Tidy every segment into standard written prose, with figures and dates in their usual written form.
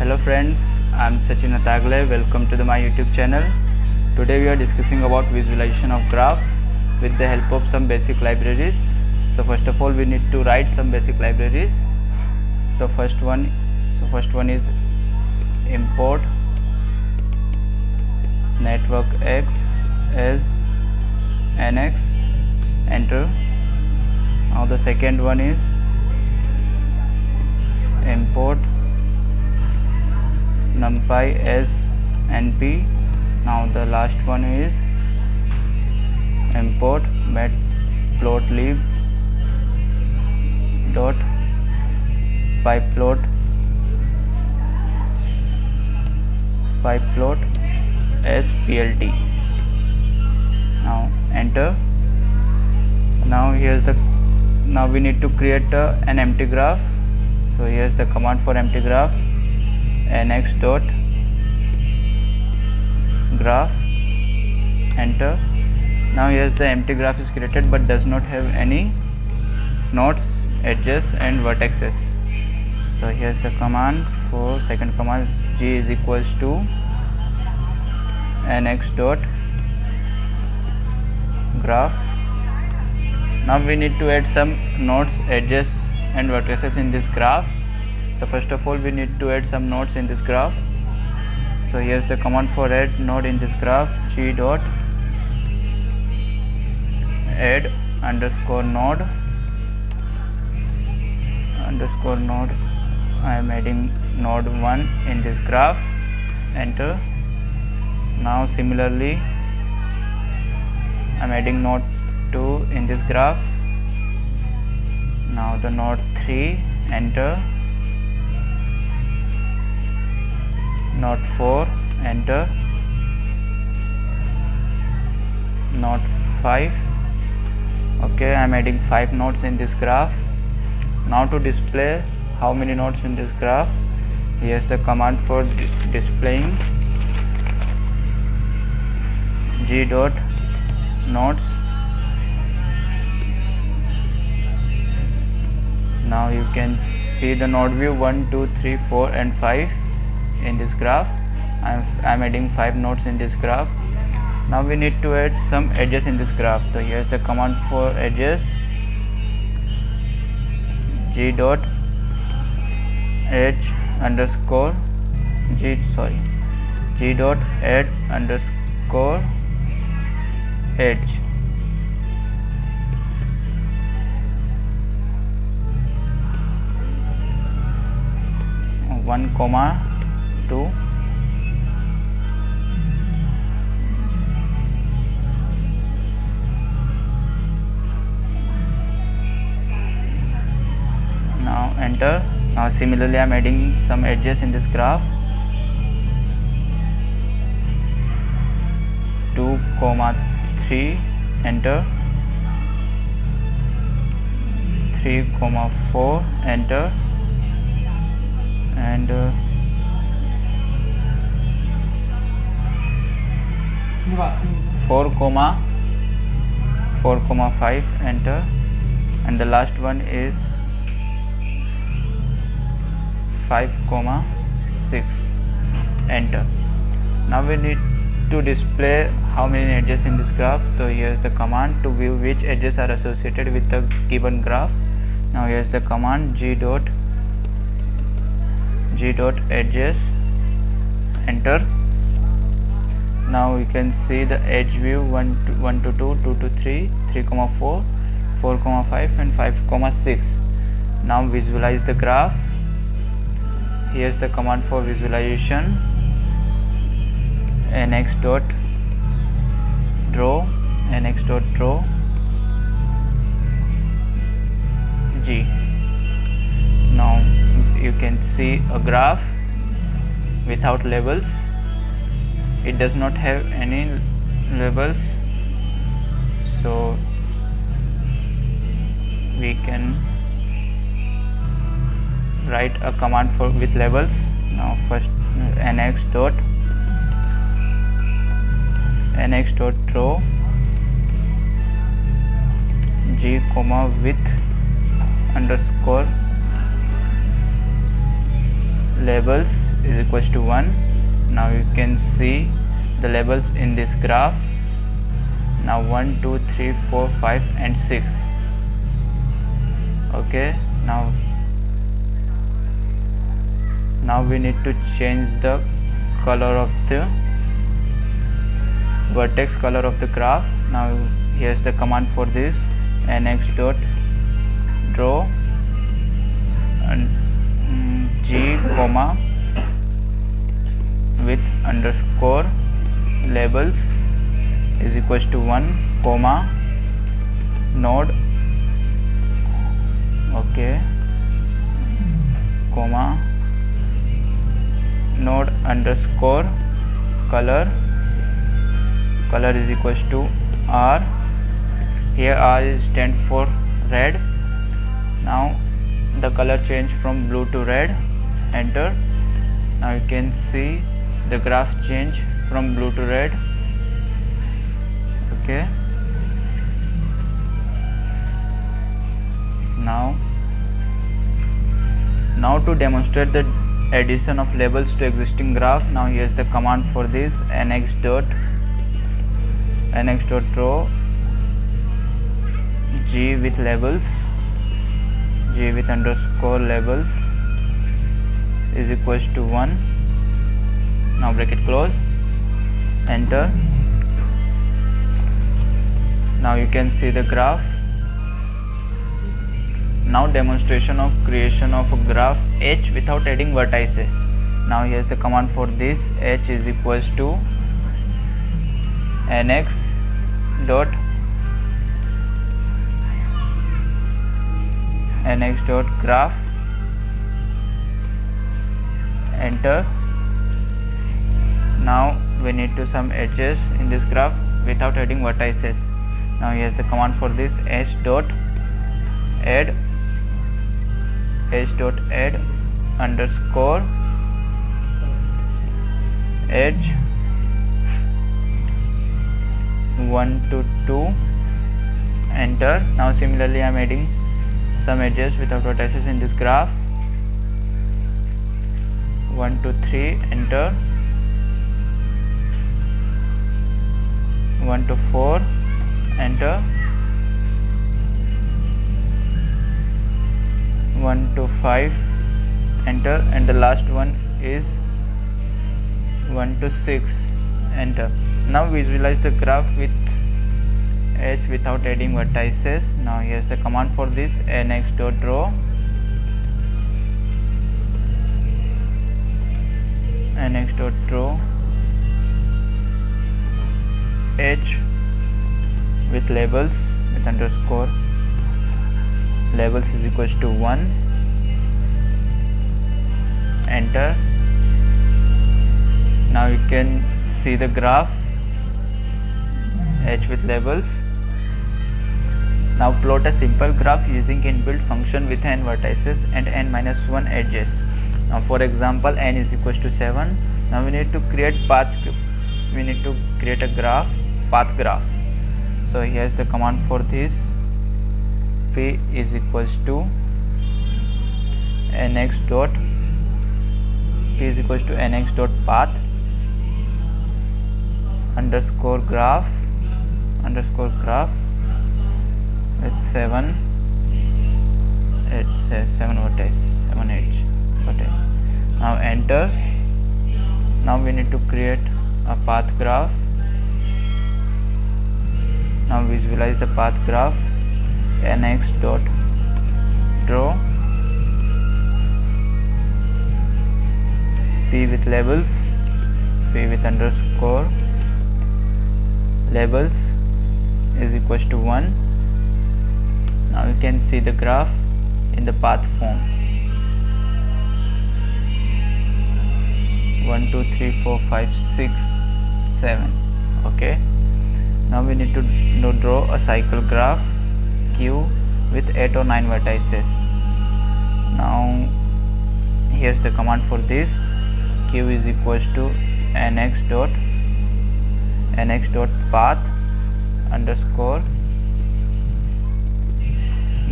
Hello friends, I am Sachin Atagle. Welcome to my YouTube channel. Today we are discussing about visualization of graph with the help of some basic libraries. So first of all we need to write some basic libraries. The first one is import network X as nx, enter. Now the second one is import numpy as np. Now the last one is import matplotlib dot pyplot as plt. Now enter. Now we need to create an empty graph. So here's the command for empty graph, nx dot graph, enter. Now here's the empty graph is created but does not have any nodes, edges and vertices. So here's the command for second command, g is equals to nx dot graph. Now we need to add some nodes, edges and vertices in this graph. So first of all we need to add some nodes in this graph. So here's the command for add node in this graph, g dot add underscore node. I am adding node 1 in this graph, enter. Now similarly I am adding node 2 in this graph. Now the node 3, enter. Node 4, enter. Node 5. Okay, I am adding 5 nodes in this graph. Now to display how many nodes in this graph, here's the command for displaying, g dot nodes. Now you can see the node view 1, 2, 3, 4 and 5 in this graph. I am adding 5 nodes in this graph. Now we need to add some edges in this graph. So here's the command for edges, g dot edge underscore g dot add underscore edge. One comma 2. Now enter. Now similarly I am adding some edges in this graph, 2, 3, enter. 3, 4, enter. And 4, 5, enter. And the last one is 5, 6, enter. Now we need to display how many edges in this graph. So here's the command to view which edges are associated with the given graph. Now here's the command, g dot edges, enter. Now we can see the edge view 1 to 2, 2 to 3, 3, 4, 4, 5 and 5, 6. Now visualize the graph. Here's the command for visualization, nx dot draw g. Now you can see a graph without labels. It does not have any labels, so we can write a command with labels. Now first nx dot draw g comma with underscore labels is equals to 1. Now you can see the labels in this graph. Now 1 2 3 4 5 and 6. Okay, now we need to change the color of the vertex color of the graph. Now here's the command for this: nx dot draw and g comma with underscore labels is equals to 1 comma node, okay, comma node underscore color is equals to R. Here R is stand for red. Now the color change from blue to red. Enter. Now you can see the graph change from blue to red. Okay, now to demonstrate the addition of labels to existing graph, now here's the command for this: nx dot draw g with labels, g with underscore labels is equals to 1. Now bracket close, enter. Now you can see the graph. Now demonstration of creation of a graph H without adding vertices. Now here's the command for this: H is equals to nx dot graph, enter. Now we need to some edges in this graph without adding vertices. Now here's the command for this: h dot add underscore edge 1 to 2, enter. Now similarly I am adding some edges without vertices in this graph. 1 to 3, enter. 1 to 4, enter. 1 to 5, enter, and the last one is 1 to 6, enter. Now visualize the graph with H without adding vertices. Now here's the command for this: nx dot draw H with labels with underscore labels is equals to 1, enter. Now you can see the graph H with labels. Now plot a simple graph using inbuilt function with n vertices and n minus 1 edges. Now for example, n is equals to 7. Now we need to create a graph, path graph. So here's the command for this: p is equals to nx dot path underscore graph with 7 vertex. Now enter. Now we need to create a path graph. Now visualize the path graph: nx dot draw p with labels, p with underscore labels is equals to 1. Now you can see the graph in the path form: 1 2 3 4 5 6 7. Okay, now we need to draw a cycle graph Q with 8 or 9 vertices. Now here's the command for this: Q is equals to nx dot path underscore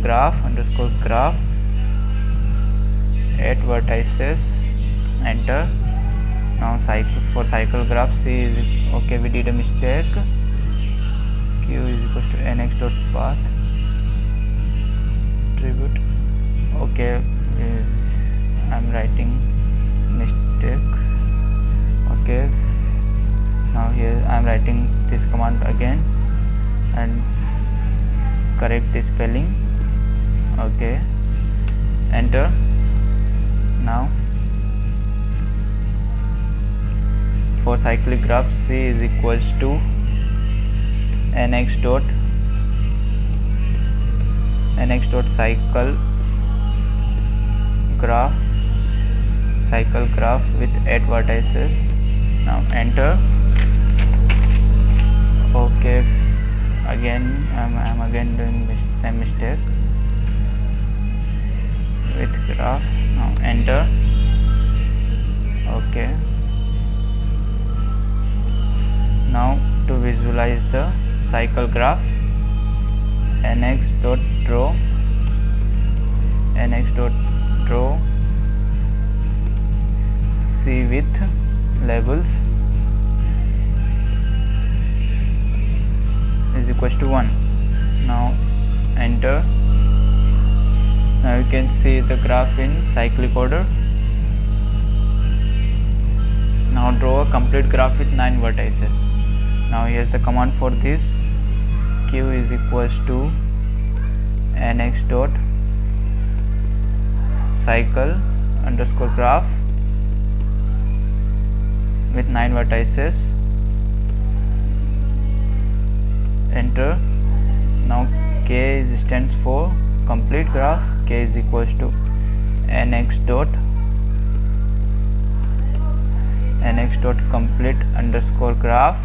graph 8 vertices enter. Now for cycle graph, C is okay, we did a mistake. Q is equals to nx dot path attribute. Okay, I'm writing mistake. Okay, now here I'm writing this command again and correct the spelling. Okay, enter. Now for cyclic graph, C is equals to nx dot cycle graph with 8 vertices. Now enter. Okay, again I'm again doing same mistake with graph. Now enter. Okay, now to visualize the cycle graph, nx dot draw C with labels is equals to 1. Now enter. Now you can see the graph in cyclic order. Now draw a complete graph with 9 vertices. Now here's the command for this. Q is equals to nx dot cycle underscore graph with 9 vertices. Enter. Now K stands for complete graph. K is equals to nx dot complete underscore graph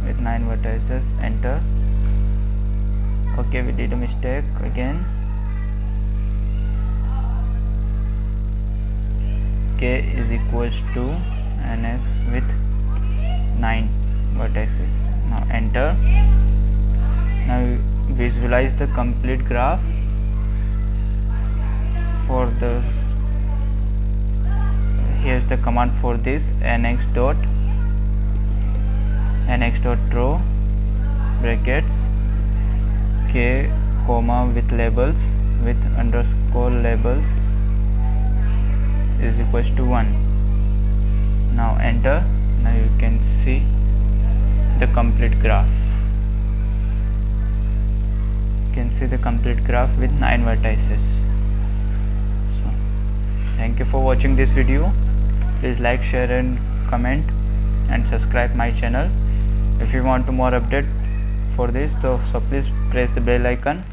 with 9 vertices. Enter. Okay, we did a mistake again. K is equals to nx with 9 vertices. Now enter. Now visualize the complete graph. For the here's the command for this, nx dot draw brackets K comma with labels with underscore labels is equals to 1. Now enter. Now you can see the complete graph. You can see the complete graph with 9 vertices. So, thank you for watching this video. Please like, share and comment and subscribe my channel. If you want more update for this, so please press the bell icon